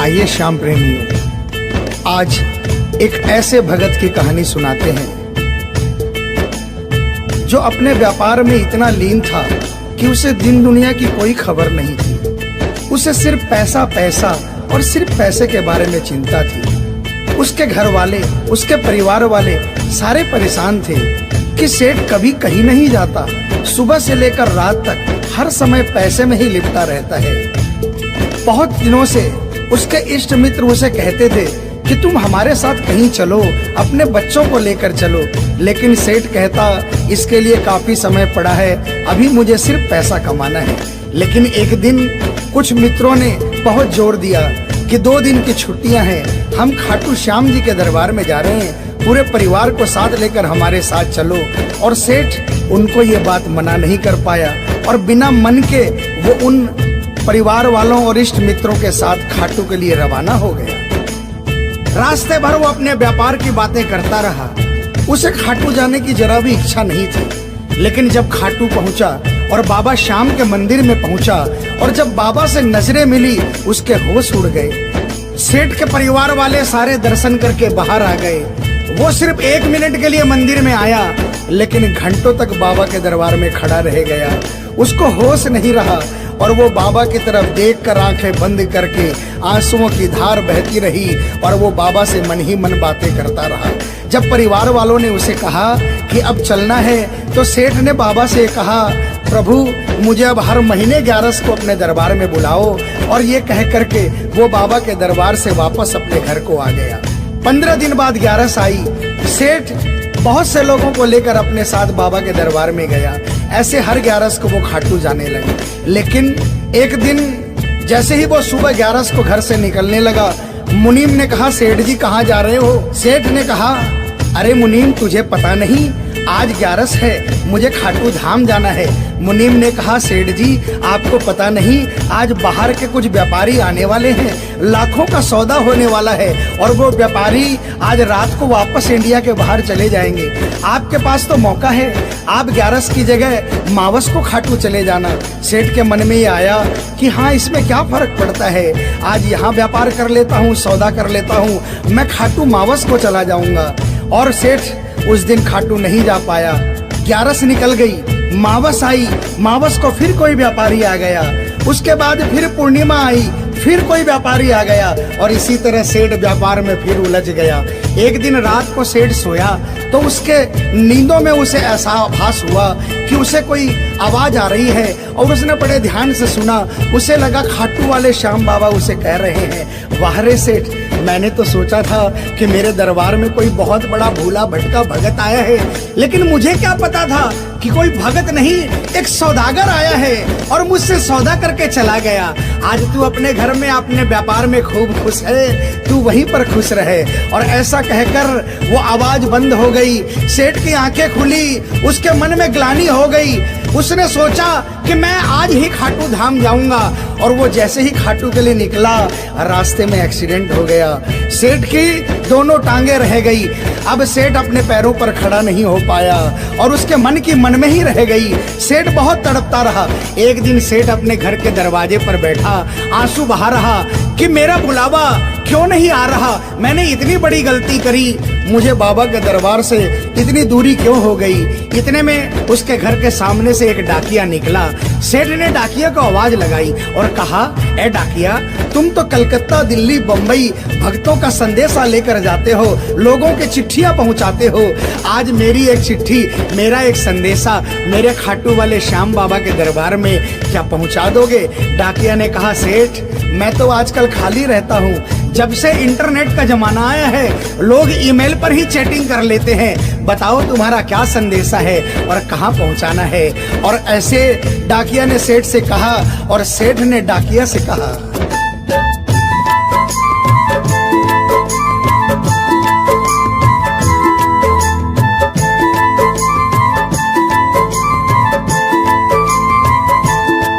आइए श्याम प्रेमियों, आज एक ऐसे भगत की कहानी सुनाते हैं जो अपने व्यापार में इतना लीन था कि उसे दिन दुनिया की कोई खबर नहीं थी। उसे सिर्फ पैसा पैसा और सिर्फ पैसे के बारे में चिंता थी। उसके घर वाले, उसके परिवार वाले सारे परेशान थे कि सेठ कभी कहीं नहीं जाता, सुबह से लेकर रात तक हर समय पैसे में ही लिपटा रहता है। बहुत दिनों से उसके इष्ट मित्र उसे कहते थे कि तुम हमारे साथ कहीं चलो, अपने बच्चों को लेकर चलो, लेकिन सेठ कहता इसके लिए काफी समय पड़ा है, अभी मुझे सिर्फ पैसा कमाना है। लेकिन एक दिन कुछ मित्रों ने बहुत जोर दिया कि 2 दिन की छुट्टियां हैं, हम खाटू श्याम जी के दरबार में जा रहे हैं, पूरे परिवार को साथ लेकर हमारे साथ चलो। और सेठ उनको ये बात मना नहीं कर पाया और बिना मन के वो उन परिवार वालों और इष्ट मित्रों के साथ खाटू के लिए रवाना हो गया। रास्ते भर वो अपने व्यापार की बातें करता रहा। उसे खाटू जाने की जरा भी इच्छा नहीं थी। लेकिन जब खाटू पहुंचा और बाबा श्याम के मंदिर में पहुंचा और जब बाबा से नजरें मिली, उसके होश उड़ गए। सेठ के परिवार वाले सारे दर्शन करके बाहर आ गए। वो सिर्फ 1 मिनट के लिए मंदिर में आया, लेकिन घंटों तक बाबा के दरबार में खड़ा रह गया। उसको होश नहीं रहा और वो बाबा की तरफ देखकर आंखें बंद करके आंसुओं की धार बहती रही और वो बाबा से मन ही मन बातें करता रहा। जब परिवार वालों ने उसे कहा कि अब चलना है, तो सेठ ने बाबा से कहा, प्रभु मुझे अब हर महीने 11 को अपने दरबार में बुलाओ। और ये कह करके वो बाबा के दरबार से वापस अपने घर को आ गया। 15 दिन बाद 11 आई। सेठ बहुत से लोगों को लेकर अपने साथ बाबा के दरबार में गया। ऐसे हर 11 को वो खाटू जाने लगे। लेकिन एक दिन जैसे ही वो सुबह 11 को घर से निकलने लगा, मुनीम ने कहा, सेठ जी कहाँ जा रहे हो? सेठ ने कहा, अरे मुनीम तुझे पता नहीं, आज 11 है, मुझे खाटू धाम जाना है। मुनीम ने कहा, सेठ जी आपको पता नहीं, आज बाहर के कुछ व्यापारी आने वाले हैं, लाखों का सौदा होने वाला है और वो व्यापारी आज रात को वापस इंडिया के बाहर चले जाएंगे। आपके पास तो मौका है, आप 11 की जगह मावस को खाटू चले जाना। सेठ के मन में ये आया कि हाँ, इसमें क्या फर्क पड़ता है, आज यहाँ व्यापार कर लेता हूँ, सौदा कर लेता हूँ, मैं खाटू मावस को चला जाऊंगा। और सेठ उस दिन खाटू नहीं जा पाया। 11 निकल गई, मावस आई, मावस को फिर कोई व्यापारी आ गया, उसके बाद फिर पूर्णिमा आई, फिर कोई व्यापारी आ गया और इसी तरह सेठ व्यापार में फिर उलझ गया। एक दिन रात को सेठ सोया तो उसके नींदों में उसे ऐसा आभास हुआ कि उसे कोई आवाज आ रही है और उसने बड़े ध्यान से सुना। उसे लगा खाटू वाले श्याम बाबा उसे कह रहे हैं, वाह रे सेठ, मैंने तो सोचा था कि मेरे दरबार में कोई बहुत बड़ा भूला भटका भगत आया है, लेकिन मुझे क्या पता था कि कोई भगत नहीं, एक सौदागर आया है और मुझसे सौदा करके चला गया। आज तू अपने घर में, अपने व्यापार में खूब खुश है, तू वहीं पर खुश रहे। और ऐसा कहकर वो आवाज बंद हो गई। सेठ की आंखें खुली, उसके मन में ग्लानि हो गई। उसने सोचा कि मैं आज ही खाटू धाम जाऊंगा और वो जैसे ही खाटू के लिए निकला, रास्ते में एक्सीडेंट हो गया। सेठ की दोनों टांगे रह गई। अब सेठ अपने पैरों पर खड़ा नहीं हो पाया और उसके मन की मन में ही रह गई। सेठ बहुत तड़पता रहा। एक दिन सेठ अपने घर के दरवाजे पर बैठा, आंसू बहा रहा कि मेरा बुलावा क्यों नहीं आ रहा, मैंने इतनी बड़ी गलती करी, मुझे बाबा के दरबार से इतनी दूरी क्यों हो गई। इतने में उसके घर के सामने से एक डाकिया निकला। सेठ ने डाकिया को आवाज लगाई और कहा, ए डाकिया, तुम तो कलकत्ता, दिल्ली, बम्बई भक्तों का संदेशा लेकर जाते हो, लोगों के चिट्ठियां पहुंचाते हो। आज मेरी एक चिट्ठी, मेरा एक संदेशा मेरे खाटू वाले श्याम बाबा के दरबार में क्या पहुंचा दोगे? डाकिया ने कहा, सेठ मैं तो आजकल खाली रहता हूँ, जब से इंटरनेट का जमाना आया है लोग ईमेल पर ही चैटिंग कर लेते हैं, बताओ तुम्हारा क्या संदेशा है और कहाँ पहुँचाना है। और ऐसे डाकिया ने सेठ से कहा और सेठ ने डाकिया से कहा।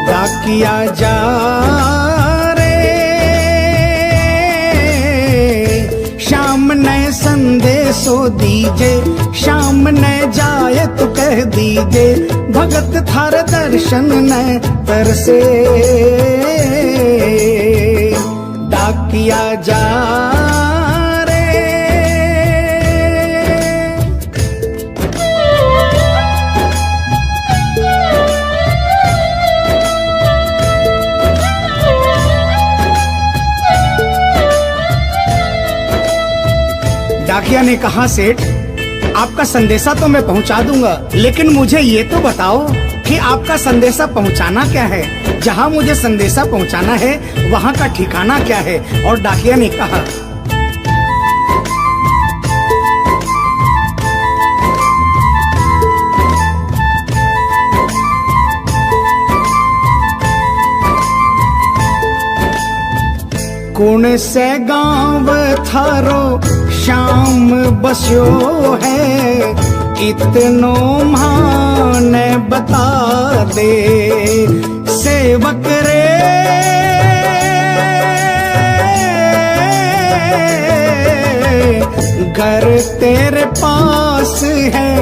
डाकिया जा श्याम ने संदेशो दीजे, श्याम ने जाए तो कह दीजे, भगत थार दर्शन न तरसे। डाक डाकिया जा रे। डाकिया ने कहा, सेठ आपका संदेशा तो मैं पहुंचा दूंगा, लेकिन मुझे ये तो बताओ कि आपका संदेशा पहुंचाना क्या है। जहां मुझे संदेशा पहुंचाना है वहां का ठिकाना क्या है। और डाकिया ने कहा, कौन से गांव थारो शाम बस्यो है, इतनो मान बता दे सेवक रे। घर तेरे पास है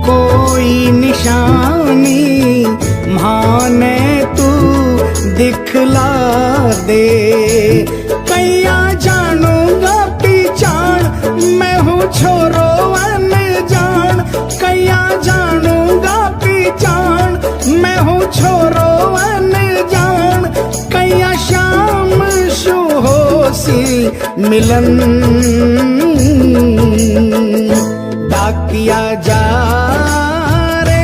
कोई निशानी, माने तू दिखला दे। कैया जानूंगा पहचान, मैं हूँ छोरो अनजान। कैया जानूंगा पहचान, मैं हूँ छोरो अनजान। कैया शाम शु होसी मिलन, डाकिया जा रे।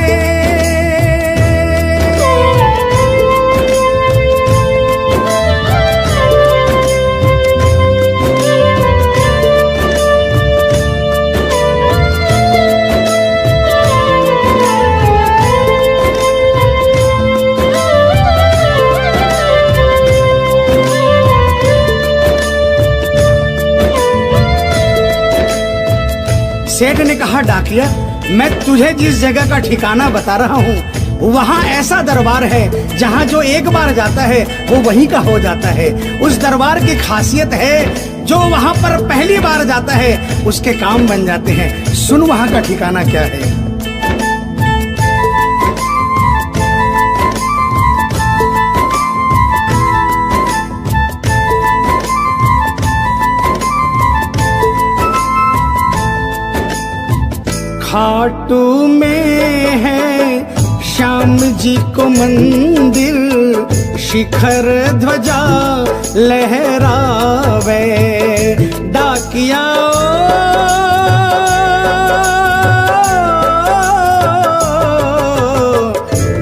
सेठ ने कहा, डाकिया मैं तुझे जिस जगह का ठिकाना बता रहा हूँ वहाँ ऐसा दरबार है जहाँ जो एक बार जाता है वो वहीं का हो जाता है। उस दरबार की खासियत है जो वहाँ पर पहली बार जाता है उसके काम बन जाते हैं। सुन वहाँ का ठिकाना क्या है। खाटू में है श्याम जी को मंदिर, शिखर ध्वजा लहरावे। डाकिया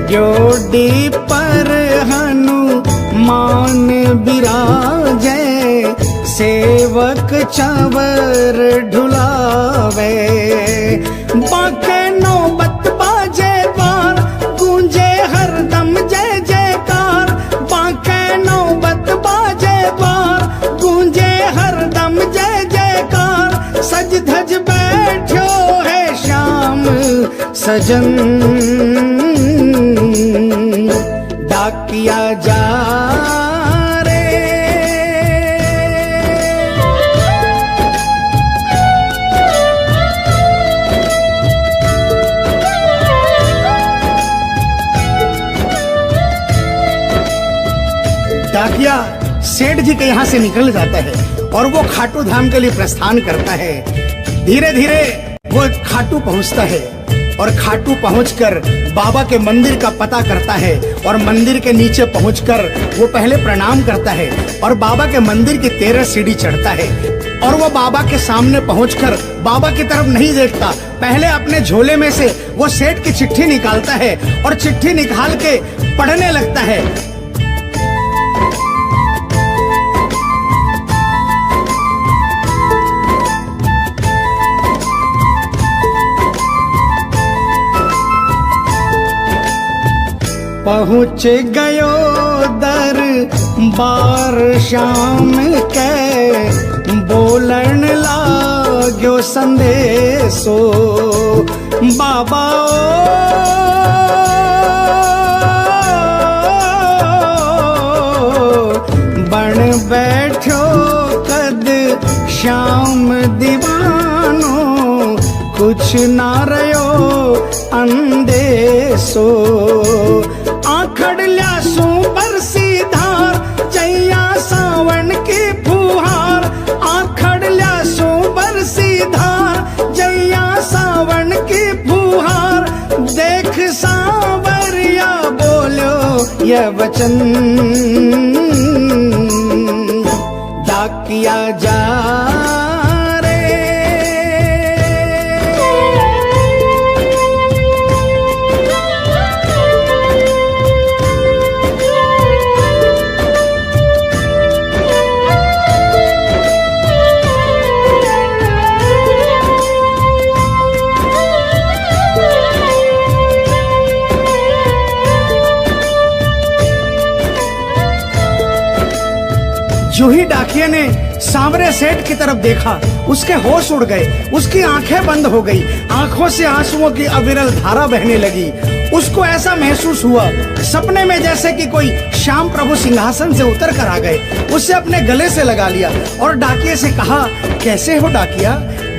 जोड़ी पर हनुमान बिराजे, सेवक चावर ढुलावे। बाके नौबत बाजे द्वार, गूंजे हरदम जय जयकार। बाके नौबत बाजे द्वार, गूंजे हरदम जय जयकार। सज धज बैठो है श्याम सजन, डाकिया जा रे। डाकिया सेठ जी के यहाँ से निकल जाता है और वो खाटू धाम के लिए प्रस्थान करता है। धीरे धीरे वो खाटू पहुँचता है और खाटू पहुंचकर बाबा के मंदिर का पता करता है और मंदिर के नीचे पहुंचकर वो पहले प्रणाम करता है और बाबा के मंदिर की 13 सीढ़ी चढ़ता है। और वो बाबा के सामने पहुंचकर बाबा की तरफ नहीं देखता, पहले अपने झोले में से वो सेठ की चिट्ठी निकालता है और चिट्ठी निकाल के पढ़ने लगता है। पहुँच गयो दरबार श्याम के, बोलन लाग्यो संदेशो। बाबा बन बैठो कद श्याम दीवानो, कुछ ना रयो अंदेशो। आखड़ ल्यासू बरसी धार, जैया सावन की फुहार। यह वचन डाकिया जा रे। जो ही डाकिया ने सांवरे सेठ की तरफ देखा, उसके होश उड़ गए, उसकी आंखें बंद हो गई, आंखों से आंसुओं की अविरल धारा बहने लगी। उसको ऐसा महसूस हुआ सपने में जैसे कि कोई श्याम प्रभु सिंहासन से उतर कर आ गए। उसे अपने गले से लगा लिया और डाकिया से कहा, कैसे हो डाकिया?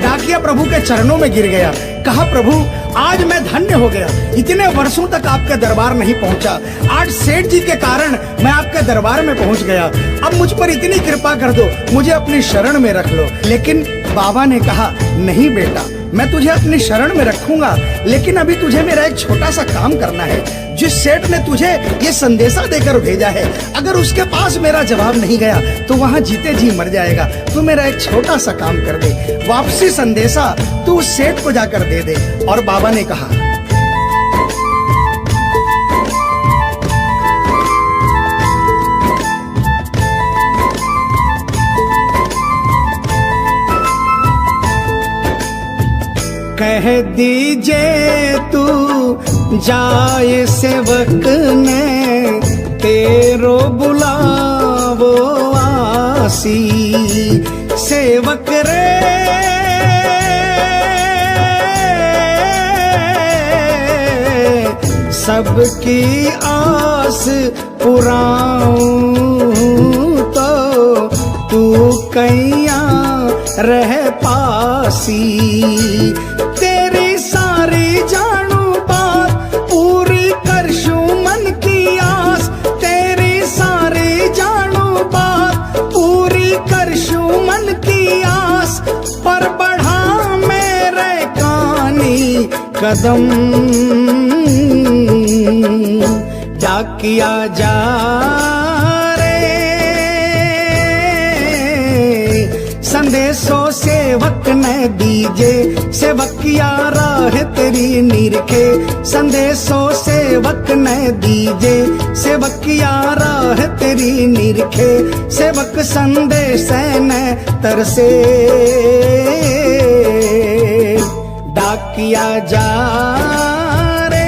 डाकिया प्रभु के चरणों में गिर गया, कहा, प्रभु आज मैं धन्य हो गया, इतने वर्षों तक आपके दरबार नहीं पहुंचा, आज सेठ जी के कारण मैं आपके दरबार में पहुंच गया। अब मुझ पर इतनी कृपा कर दो, मुझे अपनी शरण में रख लो। लेकिन बाबा ने कहा, नहीं बेटा, मैं तुझे अपनी शरण में रखूंगा, लेकिन अभी तुझे मेरा एक छोटा सा काम करना है। जिस सेठ ने तुझे ये संदेशा देकर भेजा है, अगर उसके पास मेरा जवाब नहीं गया तो वहाँ जीते जी मर जाएगा। तू मेरा एक छोटा सा काम कर दे, वापसी संदेशा तू उस सेठ को जाकर दे दे। और बाबा ने कहा, कह दीजिए तू जाए सेवक ने तेरो बुलावो आसी। सेवक रे सबकी आस पुराऊं तो तू कैया रह पासी। तेरी सारी जानू बात पूरी करशू मन की आस, तेरी सारी जानू बात पूरी करशू मन की आस। पर बढ़ा मेरे कानी कदम डाकिया जा रे। संदेशो सेवक ने दीजे, सेवकिया राह तेरी निरखे। संदेशो सेवक ने दीजे, सेवकिया राह तेरी निरखे। सेवक संदेश न तरसे डाकिया जा रे।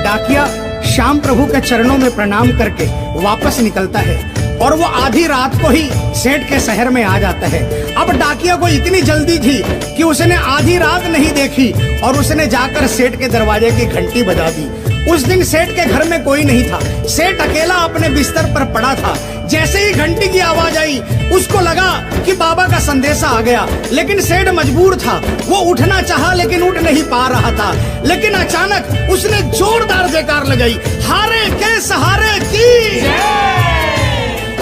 डाकिया श्याम प्रभु के चरणों में प्रणाम करके वापस निकलता है और वो आधी रात को ही सेठ के शहर में आ जाता है। अब डाकिया को इतनी जल्दी थी कि उसने आधी रात नहीं देखी और उसने जाकर सेठ के दरवाजे की घंटी बजा दी। उस दिन सेठ के घर में कोई नहीं था, सेठ अकेला अपने बिस्तर पर पड़ा था। जैसे ही घंटी की आवाज आई उसको लगा कि बाबा का संदेशा आ गया, लेकिन सेठ मजबूर था, वो उठना चाहा लेकिन उठ नहीं पा रहा था। लेकिन अचानक उसने जोरदार जयकार लगाई, हारे के सहारे की।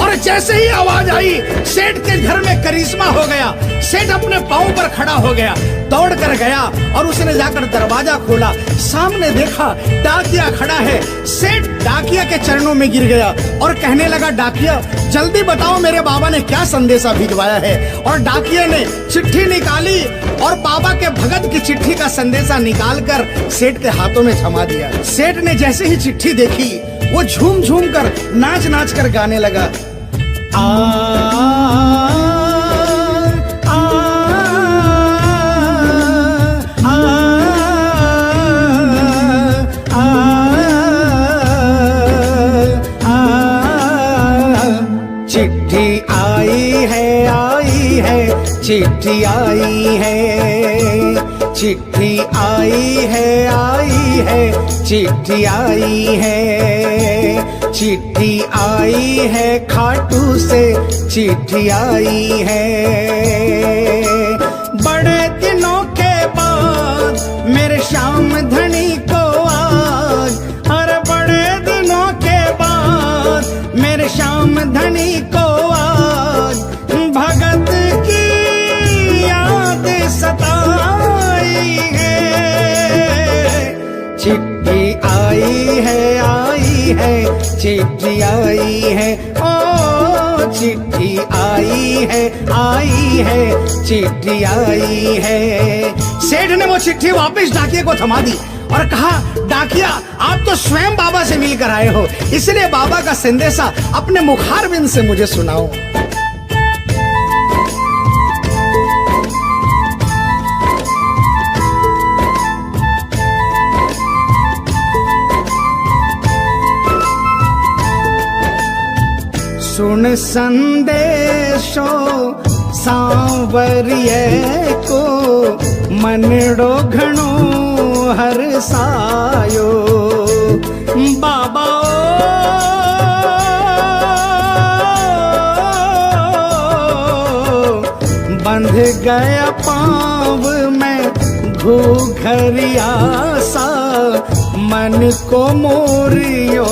और जैसे ही आवाज आई सेठ के घर में करिश्मा हो गया। सेठ अपने पांव पर खड़ा हो गया, दौड़ कर गया और उसने जाकर दरवाजा खोला। सामने देखा डाकिया खड़ा है। सेठ डाकिया के चरणों में गिर गया और कहने लगा, डाकिया जल्दी बताओ मेरे बाबा ने क्या संदेशा भिजवाया है। और डाकिया ने चिट्ठी निकाली और बाबा के भगत की चिट्ठी का संदेशा निकालकर सेठ के हाथों में थमा दिया। सेठ ने जैसे ही चिट्ठी देखी वो झूम झूम कर नाच नाच कर गाने लगा, आ, आ, आ, आ, आ, चिट्ठी आई है, चिट्ठी आई है, चिट्ठी आई है, चिट्ठी आई है, चिट्ठी आई है, खाटू से चिट्ठी आई है। बड़े दिनों के बाद मेरे श्याम धनी को आज, अरे बड़े दिनों के बाद मेरे श्याम चिट्ठी आई है, ओ चिट्ठी आई है, चिट्ठी आई है। सेठ ने वो चिट्ठी वापस डाकिये को थमा दी और कहा, डाकिया आप तो स्वयं बाबा से मिलकर आए हो, इसलिए बाबा का संदेशा अपने मुखारबिंद से मुझे सुनाओ। सुन संदेशो सांवरिये को, मनड़ो घणो हरसायो। बाबा बंध गया पाँव में घूघरिया सा, मन को मोरियो